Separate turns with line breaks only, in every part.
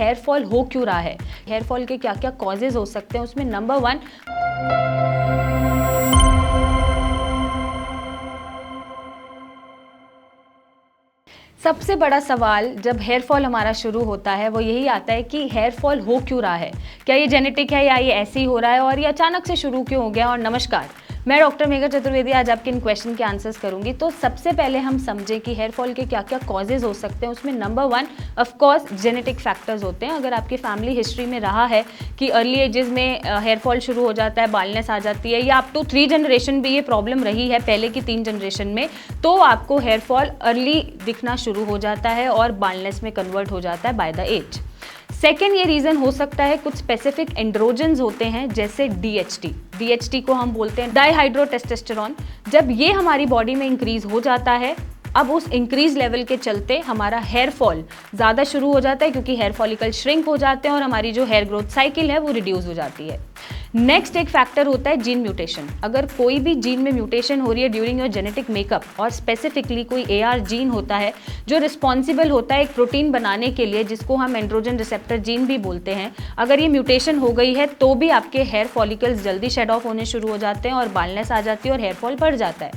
Hair fall हो क्यों रहा है, हेयर फॉल के क्या क्या कॉजेज हो सकते हैं। उसमें नंबर 1, सबसे बड़ा सवाल जब हेयर फॉल हमारा शुरू होता है वो यही आता है कि हेयर फॉल हो क्यों रहा है, क्या ये जेनेटिक है या ये ऐसे ही हो रहा है और ये अचानक से शुरू क्यों हो गया। और नमस्कार, मैं डॉक्टर मेघा चतुर्वेदी आज आपके इन क्वेश्चन के आंसर्स करूंगी। तो सबसे पहले हम समझें कि हेयर फॉल के क्या क्या कॉजेज हो सकते हैं। उसमें number 1 of course genetic factors होते हैं। अगर आपकी फैमिली हिस्ट्री में रहा है कि अर्ली एजेस में हेयर फॉल शुरू हो जाता है, बालनेस आ जाती है, या अप टू 3 जनरेशन भी ये प्रॉब्लम रही है पहले की 3 जनरेशन में, तो आपको हेयर फॉल अर्ली दिखना शुरू हो जाता है और बालनेस में कन्वर्ट हो जाता है बाय द एज। सेकेंड ये रीज़न हो सकता है कुछ स्पेसिफिक एंड्रोजन्स होते हैं जैसे DHT को हम बोलते हैं डाईहाइड्रोटेस्टोस्टेरोन। जब ये हमारी बॉडी में इंक्रीज हो जाता है, अब उस इंक्रीज लेवल के चलते हमारा हेयर फॉल ज़्यादा शुरू हो जाता है क्योंकि हेयर फॉलिकल श्रिंक हो जाते हैं और हमारी जो हेयर ग्रोथ साइकिल है वो रिड्यूस हो जाती है। नेक्स्ट एक फैक्टर होता है जीन म्यूटेशन। अगर कोई भी जीन में म्यूटेशन हो रही है ड्यूरिंग योर जेनेटिक मेकअप और स्पेसिफिकली कोई AR जीन होता है जो रिस्पॉन्सिबल होता है एक प्रोटीन बनाने के लिए जिसको हम एंड्रोजन रिसेप्टर जीन भी बोलते हैं, अगर ये म्यूटेशन हो गई है तो भी आपके हेयर फॉलिकल्स जल्दी शेड ऑफ होने शुरू हो जाते हैं और बालनेस आ जाती है और हेयर फॉल बढ़ जाता है।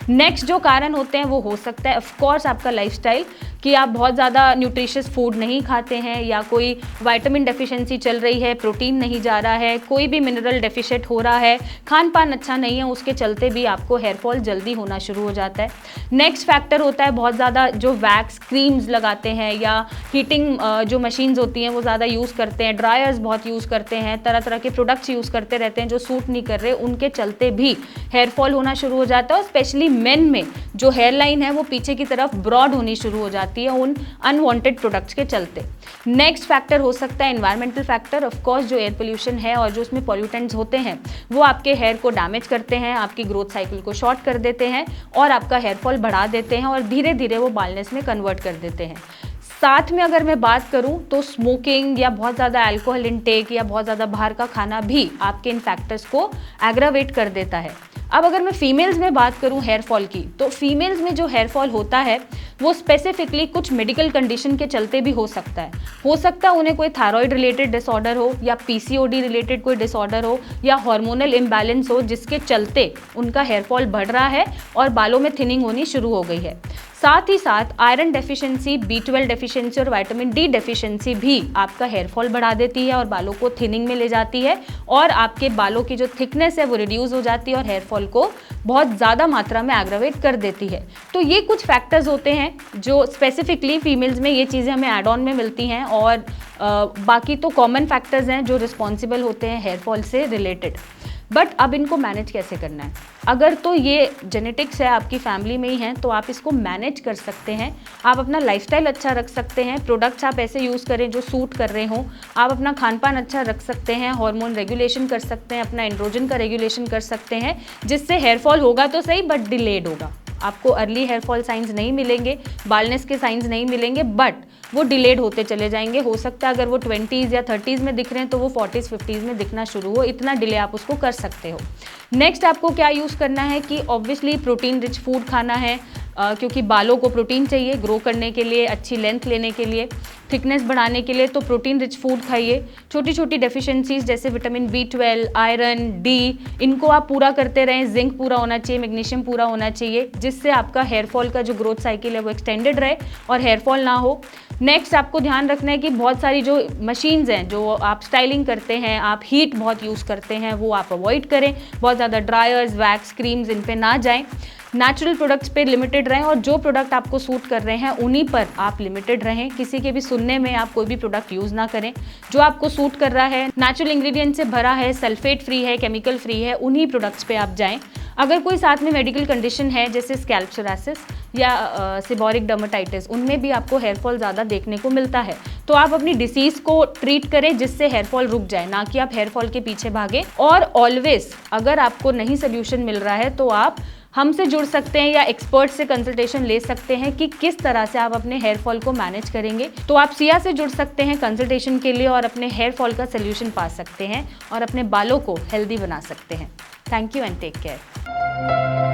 नेक्स्ट जो कारण होते हैं वो हो सकता है ऑफकोर्स आपका लाइफस्टाइल, कि आप बहुत ज़्यादा न्यूट्रिशियस फूड नहीं खाते हैं या कोई विटामिन डेफिशिएंसी चल रही है, प्रोटीन नहीं जा रहा है, कोई भी मिनरल डेफिशिएंट हो रहा है, खान पान अच्छा नहीं है, उसके चलते भी आपको हेयर फॉल जल्दी होना शुरू हो जाता है। नेक्स्ट फैक्टर होता है बहुत ज़्यादा जो वैक्स क्रीम्स लगाते हैं या हीटिंग जो मशीन्स होती हैं वो ज़्यादा यूज़ करते हैं, ड्रायर्स बहुत यूज़ करते हैं, तरह तरह के प्रोडक्ट्स यूज़ करते रहते हैं जो सूट नहीं कर रहे, उनके चलते भी हेयर फॉल होना शुरू हो जाता है। और स्पेशली मेन में जो हेयर लाइन है वो पीछे की तरफ ब्रॉड होनी शुरू हो जाती है उन अनवांटेड प्रोडक्ट्स के चलते। नेक्स्ट फैक्टर हो सकता है एनवायरमेंटल फैक्टर। ऑफ कोर्स जो एयर पोल्यूशन है और जो उसमें पॉल्यूटेंट्स होते हैं वो आपके हेयर को डैमेज करते हैं, आपकी ग्रोथ साइकिल को शॉर्ट कर देते हैं और आपका हेयर फॉल बढ़ा देते हैं और धीरे धीरे वो बालनेस में कन्वर्ट कर देते हैं। साथ में अगर मैं बात करूं तो स्मोकिंग या बहुत ज़्यादा अल्कोहल इंटेक या बहुत ज़्यादा बाहर का खाना भी आपके इन फैक्टर्स को एग्रावेट कर देता है। अब अगर मैं फीमेल्स में बात करूं हेयर फॉल की, तो फीमेल्स में जो हेयर फॉल होता है वो स्पेसिफिकली कुछ मेडिकल कंडीशन के चलते भी हो सकता है उन्हें कोई थायराइड रिलेटेड डिसऑर्डर हो या PCOD रिलेटेड कोई डिसऑर्डर हो या हार्मोनल इम्बैलेंस हो जिसके चलते उनका हेयर फॉल बढ़ रहा है और बालों में थिनिंग होनी शुरू हो गई है। साथ ही साथ आयरन डेफिशिएंसी, B12 डेफिशिएंसी और विटामिन D डेफिशिएंसी भी आपका हेयर फॉल बढ़ा देती है और बालों को थिनिंग में ले जाती है और आपके बालों की जो थिकनेस है वो रिड्यूस हो जाती है और हेयर फॉल को बहुत ज़्यादा मात्रा में एग्रावेट कर देती है। तो ये कुछ फैक्टर्स होते हैं जो स्पेसिफिकली फीमेल्स में ये चीज़ें हमें एड ऑन में मिलती हैं और बाकी तो कॉमन फैक्टर्स हैं जो रिस्पॉन्सिबल होते हैं हेयर फॉल से रिलेटेड। बट अब इनको मैनेज कैसे करना है? अगर तो ये जेनेटिक्स है आपकी फैमिली में ही हैं तो आप इसको मैनेज कर सकते हैं। आप अपना लाइफस्टाइल अच्छा रख सकते हैं, प्रोडक्ट्स आप ऐसे यूज़ करें जो सूट कर रहे हों, आप अपना खान पान अच्छा रख सकते हैं, हार्मोन रेगुलेशन कर सकते हैं, अपना एंड्रोजन का रेगुलेशन कर सकते हैं, जिससे हेयर फॉल होगा तो सही बट डिलेड होगा। आपको अर्ली हेयर फॉल साइंस नहीं मिलेंगे, बालनेस के साइंस नहीं मिलेंगे, बट वो डिलेड होते चले जाएंगे। हो सकता है अगर वो 20s या 30s में दिख रहे हैं तो वो 40s 50s में दिखना शुरू हो, इतना डिले आप उसको कर सकते हो। नेक्स्ट आपको क्या यूज़ करना है कि ऑब्वियसली प्रोटीन रिच फूड खाना है, क्योंकि बालों को प्रोटीन चाहिए ग्रो करने के लिए, अच्छी लेंथ लेने के लिए, थिकनेस बढ़ाने के लिए, तो प्रोटीन रिच फूड खाइए। छोटी छोटी डेफिशिएंसीज जैसे विटामिन B12, आयरन, D, इनको आप पूरा करते रहें। जिंक पूरा होना चाहिए, मैग्नीशियम पूरा होना चाहिए, जिससे आपका हेयर फॉल का जो ग्रोथ साइकिल है वो एक्सटेंडेड रहे और हेयर फॉल ना हो। नेक्स्ट आपको ध्यान रखना है कि बहुत सारी जो मशीन्स हैं जो आप स्टाइलिंग करते हैं, आप हीट बहुत यूज़ करते हैं, वो आप अवॉइड करें। बहुत ज़्यादा ड्रायर्स, वैक्स, क्रीम्स इन पे ना जाएं। नेचुरल प्रोडक्ट्स पे लिमिटेड रहें और जो प्रोडक्ट आपको सूट कर रहे हैं उन्हीं पर आप लिमिटेड रहें। किसी के भी सुनने में आप कोई भी प्रोडक्ट यूज़ ना करें। जो आपको सूट कर रहा है, नेचुरल इंग्रेडिएंट से भरा है, सल्फेट फ्री है, केमिकल फ्री है, उन्हीं प्रोडक्ट्स पे आप जाएं। अगर कोई साथ में मेडिकल कंडीशन है जैसे स्कैल्प सोरासिस या सेबोरिक डर्मेटाइटिस, उनमें भी आपको हेयर फॉल ज़्यादा देखने को मिलता है, तो आप अपनी डिसीज़ को ट्रीट करें जिससे हेयर फॉल रुक जाए, ना कि आप हेयर फॉल के पीछे भागें। और ऑलवेज अगर आपको नहीं सोल्यूशन मिल रहा है तो आप हमसे जुड़ सकते हैं या एक्सपर्ट से कंसल्टेशन ले सकते हैं कि किस तरह से आप अपने हेयर फॉल को मैनेज करेंगे। तो आप सिया से जुड़ सकते हैं कंसल्टेशन के लिए और अपने हेयर फॉल का सोल्यूशन पा सकते हैं और अपने बालों को हेल्दी बना सकते हैं। Thank you and take care.